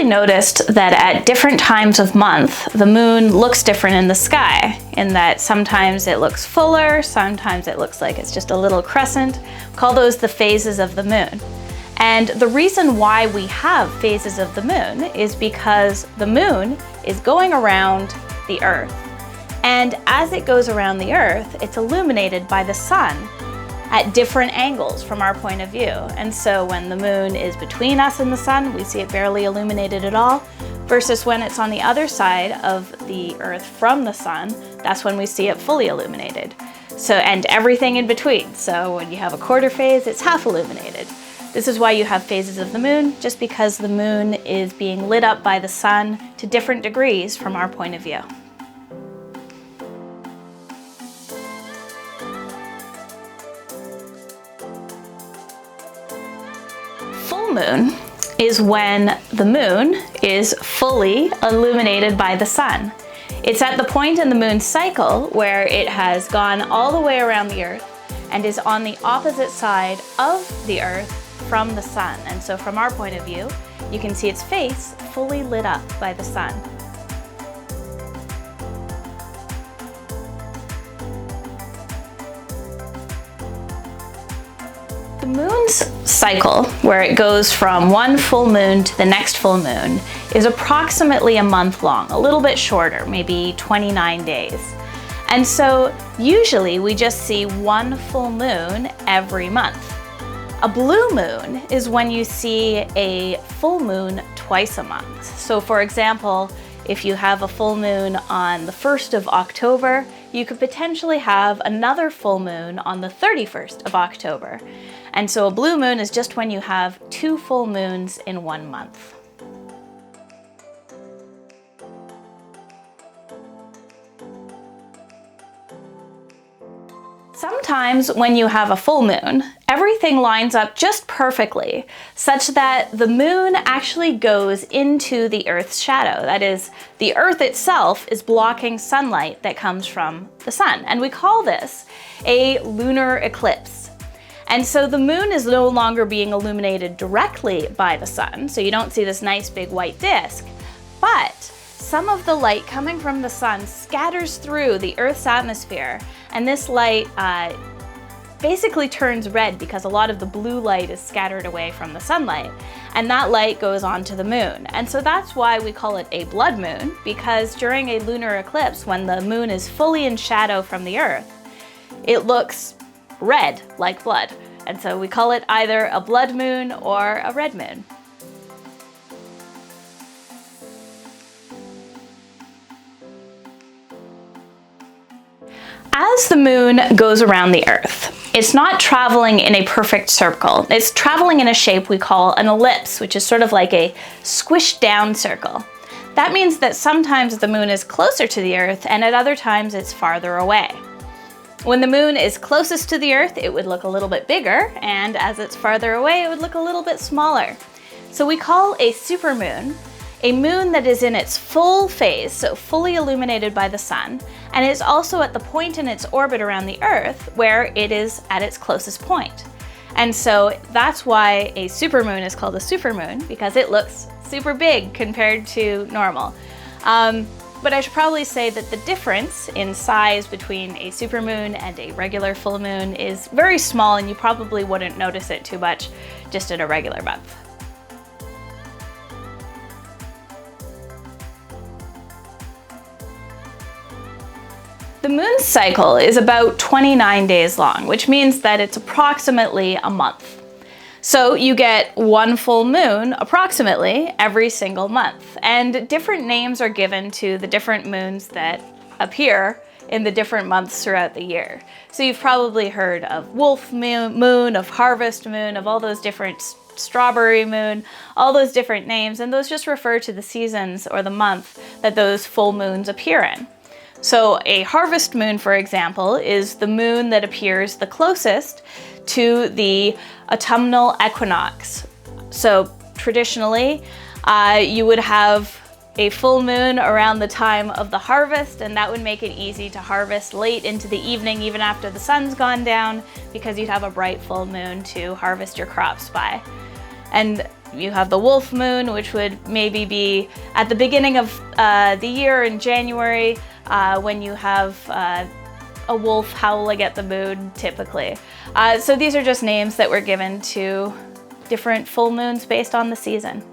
probably noticed that at different times of month, the moon looks different in the sky, in that sometimes it looks fuller, sometimes it looks like it's just a little crescent. We call those the phases of the moon. And the reason why we have phases of the moon is because the moon is going around the Earth. And as it goes around the Earth, it's illuminated by the sun at different angles from our point of view. And so when the moon is between us and the sun, we see it barely illuminated at all, versus when it's on the other side of the Earth from the sun, that's when we see it fully illuminated. So, and everything in between. So when you have a quarter phase, it's half illuminated. This is why you have phases of the moon, just because the moon is being lit up by the sun to different degrees from our point of view. Full moon is when the moon is fully illuminated by the sun. It's at the point in the moon's cycle where it has gone all the way around the Earth and is on the opposite side of the Earth from the sun. And so from our point of view, you can see its face fully lit up by the sun. The moon's cycle, where it goes from one full moon to the next full moon, is approximately a month long, a little bit shorter, maybe 29 days. And so usually we just see one full moon every month. A blue moon is when you see a full moon twice a month. So for example, if you have a full moon on the 1st of October, you could potentially have another full moon on the 31st of October. And so a blue moon is just when you have 2 full moons in one month. Sometimes when you have a full moon, everything lines up just perfectly, such that the moon actually goes into the Earth's shadow. That is, the Earth itself is blocking sunlight that comes from the sun. And we call this a lunar eclipse. And so the moon is no longer being illuminated directly by the sun, so you don't see this nice big white disk, but some of the light coming from the sun scatters through the Earth's atmosphere, and this light basically turns red because a lot of the blue light is scattered away from the sunlight, and that light goes onto the moon. And so that's why we call it a blood moon, because during a lunar eclipse, when the moon is fully in shadow from the Earth, it looks red like blood. And so we call it either a blood moon or a red moon. As the moon goes around the Earth, it's not traveling in a perfect circle. It's traveling in a shape we call an ellipse, which is sort of like a squished down circle. That means that sometimes the moon is closer to the Earth and at other times it's farther away. When the moon is closest to the Earth, it would look a little bit bigger, and as it's farther away, it would look a little bit smaller. So we call a supermoon a moon that is in its full phase, so fully illuminated by the sun, and is also at the point in its orbit around the Earth where it is at its closest point. And so that's why a supermoon is called a supermoon, because it looks super big compared to normal. But I should probably say that the difference in size between a supermoon and a regular full moon is very small, and you probably wouldn't notice it too much just in a regular month. The moon's cycle is about 29 days long, which means that it's approximately a month. So you get one full moon approximately every single month, and different names are given to the different moons that appear in the different months throughout the year. So you've probably heard of wolf moon, of harvest moon, of all those different strawberry moon, all those different names, and those just refer to the seasons or the month that those full moons appear in. So a harvest moon, for example, is the moon that appears the closest to the autumnal equinox. So traditionally, you would have a full moon around the time of the harvest, and that would make it easy to harvest late into the evening, even after the sun's gone down, because you'd have a bright full moon to harvest your crops by. And you have the wolf moon, which would maybe be at the beginning of the year in January, when you have a wolf howling at the moon, typically. So these are just names that were given to different full moons based on the season.